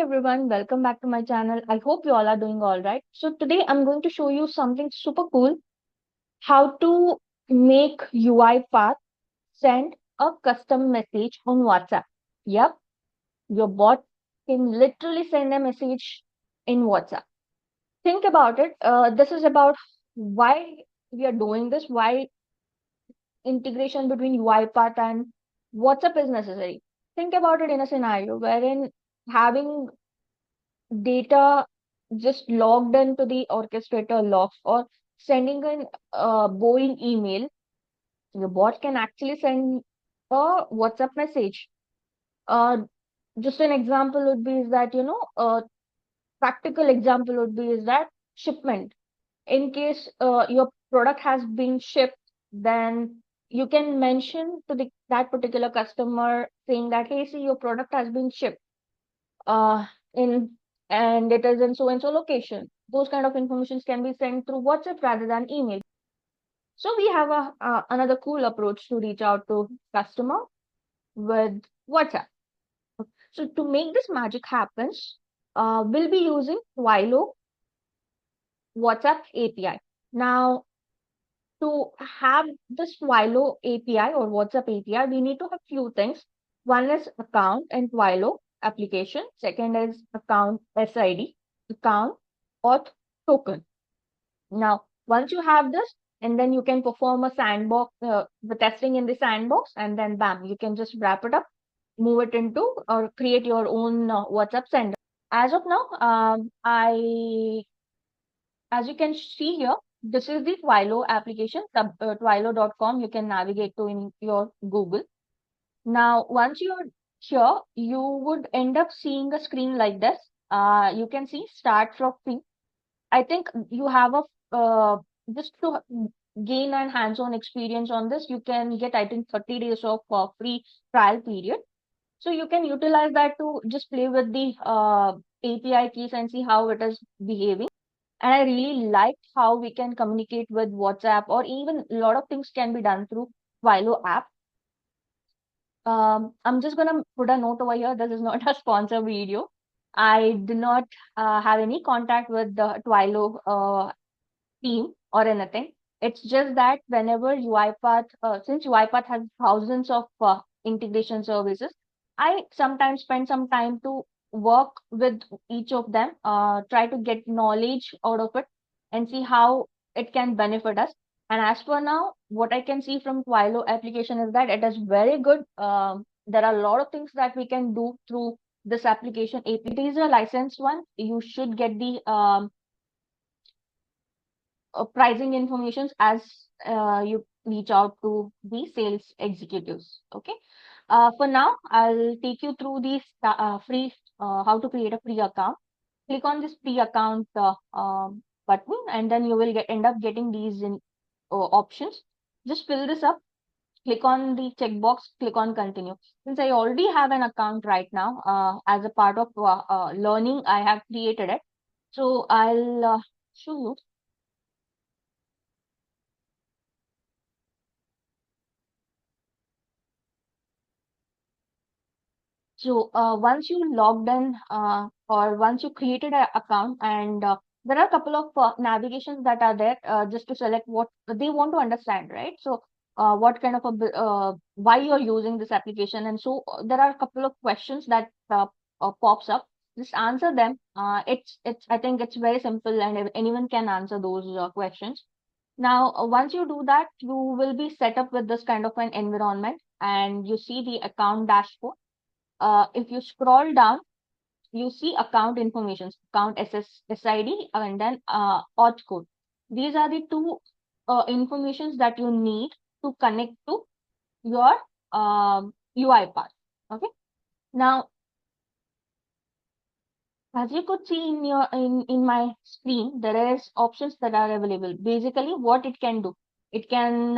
everyone, welcome back to my channel. I hope you all are doing all right. So today I'm going to show you something super cool, how to make UiPath send a custom message on WhatsApp. Yep, your bot can literally send a message in WhatsApp. Think about it. This is about why we are doing this, why integration between UiPath and WhatsApp is necessary. Think about it in a scenario wherein having data just logged into the orchestrator logs or sending an boring email, your bot can actually send a WhatsApp message. Uh, just an example would be is that, a practical example would be is that shipment. In case your product has been shipped, then you can mention to that particular customer saying that, hey, see, your product has been shipped uh, in and it is in so and so location. Those kind of informations can be sent through WhatsApp rather than email. So we have another cool approach to reach out to customer with WhatsApp. So to make this magic happen, we'll be using Twilio WhatsApp API. Now, to have this Twilio API or WhatsApp API, we need to have few things. One is account and Twilio application. Second is account SID, account auth token. Now, once you have this, and then you can perform a sandbox, the testing in the sandbox, and then bam, you can just wrap it up, move it into, or create your own WhatsApp sender. As of now, as you can see here, this is the Twilio application, twilio.com. You can navigate to in your Google. Now, once you're here, you would end up seeing a screen like this. You can see start from free. I think you have a just to gain an hands-on experience on this, you can get, I think, 30 days of free trial period. So you can utilize that to just play with the API keys and see how it is behaving. And I really liked how we can communicate with WhatsApp, or even a lot of things can be done through Twilio app. I'm just gonna put a note over here. This is not a sponsor video. I do not have any contact with the Twilio team or anything. It's just that whenever UiPath, since UiPath has thousands of integration services, I sometimes spend some time to work with each of them, try to get knowledge out of it and see how it can benefit us. And as for now, what I can see from Twilio application is that it is very good. There are a lot of things that we can do through this application. It is a licensed one. You should get the pricing informations as you reach out to the sales executives. Okay. For now, I'll take you through the free how to create a free account. Click on this free account button, and then you will end up getting these options. Just fill this up. Click on the checkbox. Click on continue. Since I already have an account right now, as a part of learning, I have created it. So I'll show you. So once you logged in or once you created an account, and there are a couple of navigations that are there just to select what they want to understand, right? So what kind of why you're using this application, and so there are a couple of questions that pops up. Just answer them. It's I think it's very simple, and anyone can answer those questions. Now, once you do that, you will be set up with this kind of an environment, and you see the account dashboard. If you scroll down, you see account information, account SID, and then auth code. These are the two informations that you need to connect to your UiPath. Okay. Now, as you could see in your in my screen, there is options that are available. Basically, what it can do, it can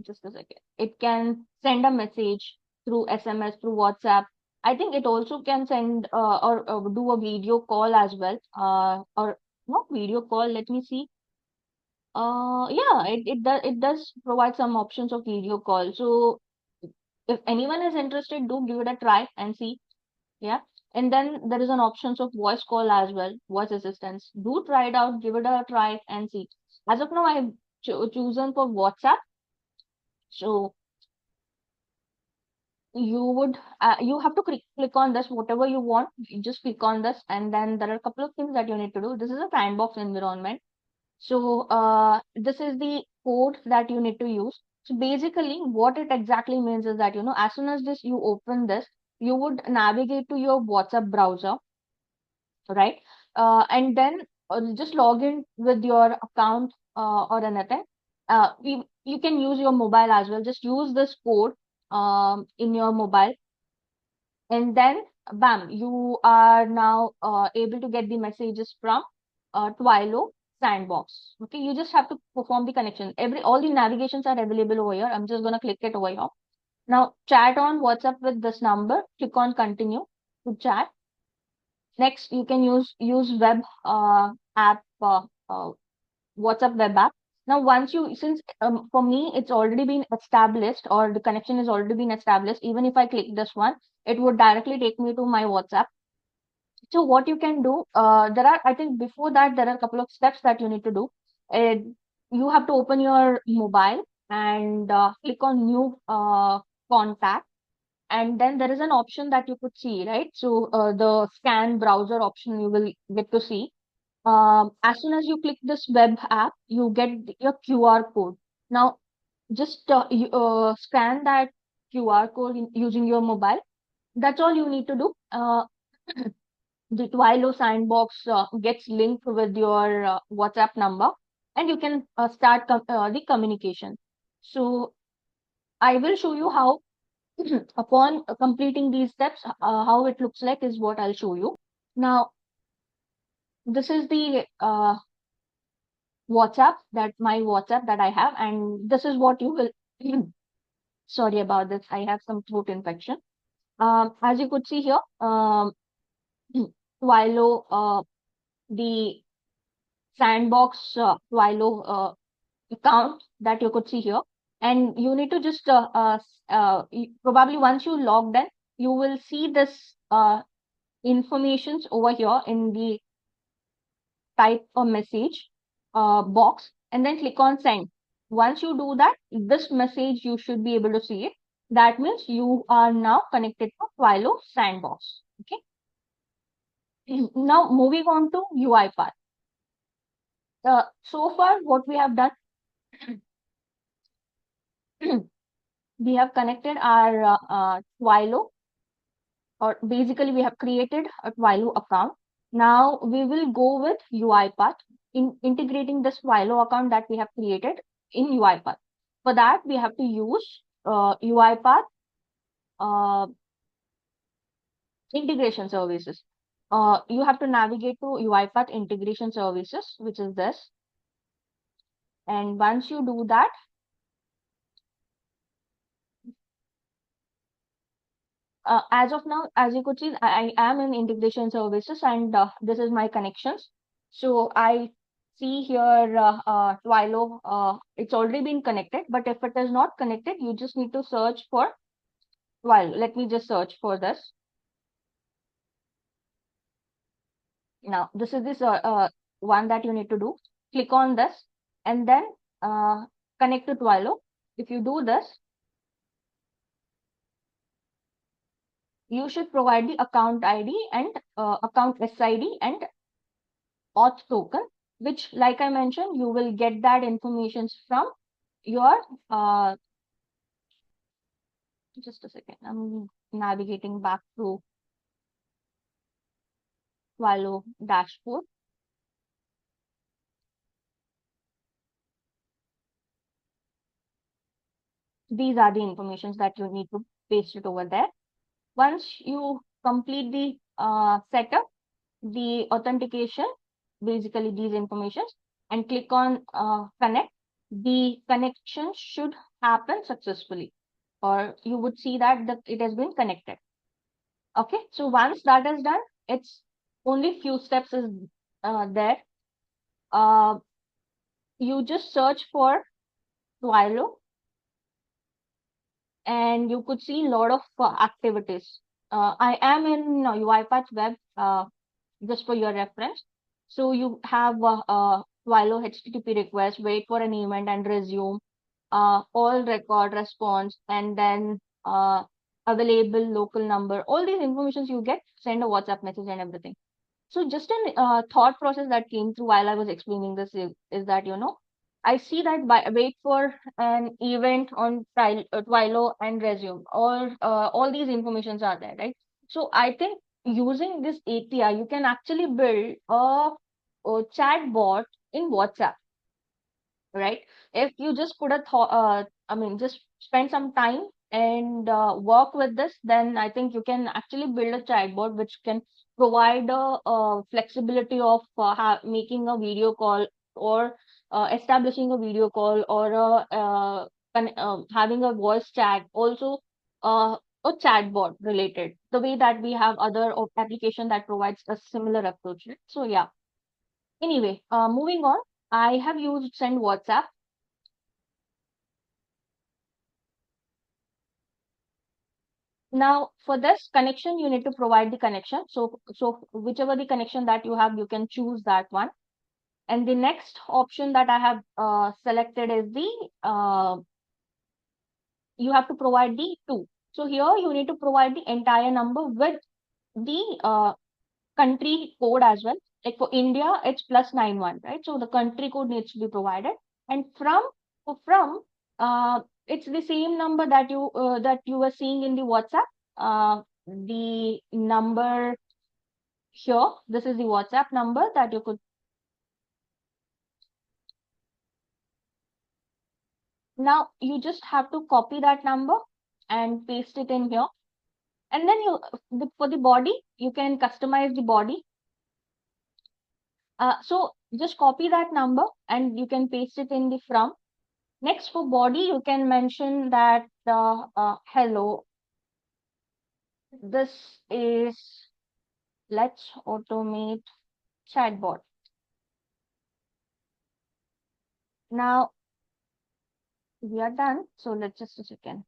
just a second. It can send a message through SMS, through WhatsApp. I think it also can send or do a video call as well. Or not video call. Let me see. Yeah, it does provide some options of video call. So if anyone is interested, do give it a try and see. Yeah. And then there is an options of voice call as well, voice assistance. Do try it out, give it a try and see. As of now, I have chosen for WhatsApp. So you have to click on this, whatever you want. You just click on this, and then there are a couple of things that you need to do. This is a sandbox environment. So this is the code that you need to use. So basically, what it exactly means is that, as soon as this you open this, you would navigate to your WhatsApp browser, right? And then just log in with your account or anything. You can use your mobile as well. Just use this code in your mobile, and then bam, you are now able to get the messages from Twilio sandbox. Okay, you just have to perform the connection. All the navigations are available over here. I'm just gonna click it over here. Now chat on WhatsApp with this number. Click on continue to chat. Next, you can use web app, WhatsApp web app. Now, since for me it's already been established, or the connection is already been established, even if I click this one, it would directly take me to my WhatsApp. So what you can do, I think before that, there are a couple of steps that you need to do. Uh, you have to open your mobile and click on new contact, and then there is an option that you could see, right? So the scan browser option you will get to see. As soon as you click this web app, you get your QR code. Now, just scan that QR code using your mobile. That's all you need to do. The Twilio sandbox gets linked with your WhatsApp number, and you can start the communication. So I will show you how, upon completing these steps, how it looks like is what I'll show you. Now, this is the my WhatsApp that I have, and this is what you will. Sorry about this. I have some throat infection. As you could see here, Twilio, the sandbox Twilio account that you could see here, and you need to just probably once you logged in, you will see this informations over here in the type a message box, and then click on send. Once you do that, this message you should be able to see it. That means you are now connected to Twilio sandbox. Okay. Now moving on to UiPath. So far, what we have done, we have connected our Twilio, or basically we have created a Twilio account. Now we will go with UiPath, integrating this Twilio account that we have created in UiPath. For that, we have to use UiPath integration services. You have to navigate to UiPath integration services, which is this. And once you do that, as of now, as you could see, I am in integration services, and this is my connections. So I see here Twilio, it's already been connected, but if it is not connected, you just need to search for Twilio. Let me just search for this. Now, this is this one that you need to do. Click on this, and then connect to Twilio. If you do this, you should provide the account ID and account SID and auth token, which, like I mentioned, you will get that information from your just a second. I'm navigating back to Twilio dashboard. These are the informations that you need to paste it over there. Once you complete the setup, the authentication, basically these informations, and click on connect, the connection should happen successfully, or you would see that it has been connected. Okay, so once that is done, it's only few steps is there. You just search for Twilio, and you could see a lot of activities. I am in UiPath web, just for your reference. So you have Twilio HTTP request, wait for an event and resume, all record response, and then available local number. All these informations you get, send a WhatsApp message and everything. So just an thought process that came through while I was explaining this is that, I see that by wait for an event on Twilio and resume, or all these informations are there, right? So I think using this API, you can actually build a chat bot in WhatsApp, right? If you just put a thought, just spend some time and work with this, then I think you can actually build a chatbot which can provide a flexibility of making a video call, or establishing a video call, or having a voice chat, also a chatbot related, the way that we have other application that provides a similar approach, right? So yeah. Anyway, moving on, I have used Send WhatsApp. Now, for this connection, you need to provide the connection. So whichever the connection that you have, you can choose that one. And the next option that I have selected is you have to provide the two. So here you need to provide the entire number with the country code as well. Like for India, it's +91, right? So the country code needs to be provided. And it's the same number that you were seeing in the WhatsApp. The number here, this is the WhatsApp number that you could. Now you just have to copy that number and paste it in here. And then for the body, you can customize the body. So just copy that number and you can paste it in the from. Next, for body, you can mention that hello, this is let's automate chatbot. Now we are done. So let's just a second.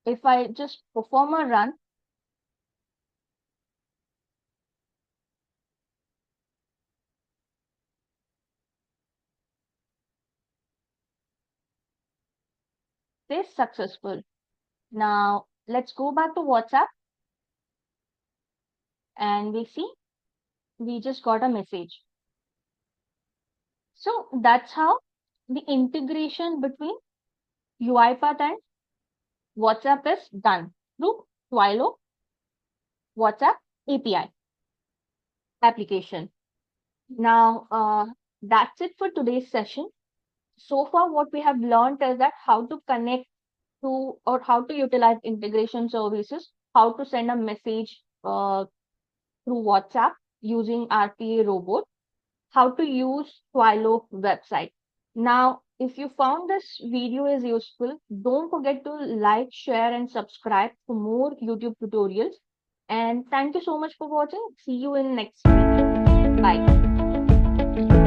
If I just perform a run, this successful. Now let's go back to WhatsApp and we see we just got a message. So that's how the integration between UiPath and WhatsApp is done through Twilio WhatsApp API application. Now, that's it for today's session. So far, what we have learned is that how to connect to, or how to utilize integration services, how to send a message through WhatsApp using RPA robot, how to use Twilio website. Now, if you found this video is useful, don't forget to like, share, and subscribe for more YouTube tutorials. And thank you so much for watching. See you in next video. Bye.